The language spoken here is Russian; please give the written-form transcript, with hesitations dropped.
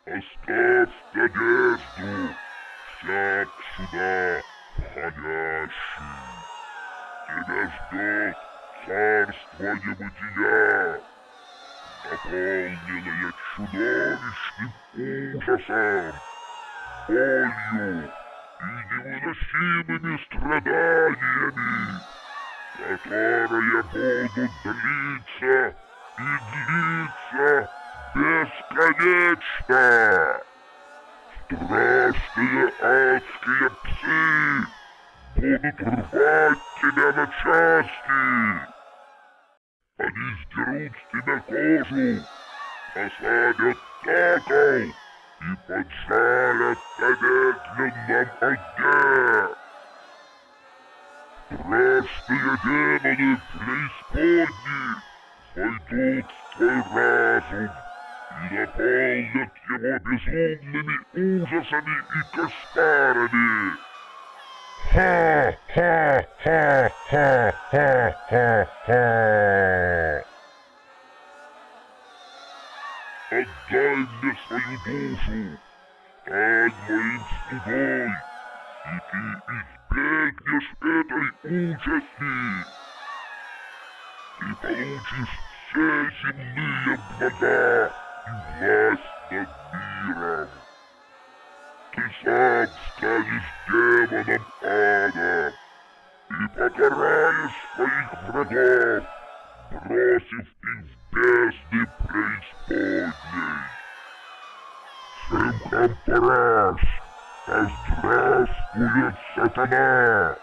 Оставь надежду, всяк сюда входящий. Тебя ждет царство небытия, наполненное чудовищным ужасом, болью и невыносимыми страданиями, которые будут длиться и длиться бесконечно. Страшные адские псы будут рвать тебя на части. Они сдерут с тебя кожу, посадят на кол и поджарят на медленном огне. Страшные демоны преисподней войдут в твой разум и наполнят его безумными ужасами и кошмарами. Ха-ха-ха-ха-ха-ха-ха! Отдай мне свою душу, стань моим слугой, и ты избегнешь этой участи. Ты получишь все земные блага и власть над миром. Ты сам станешь демоном ада и покараешь своих врагов, бросив их в бездны преисподней. Симхампараш, да здравствует сатана!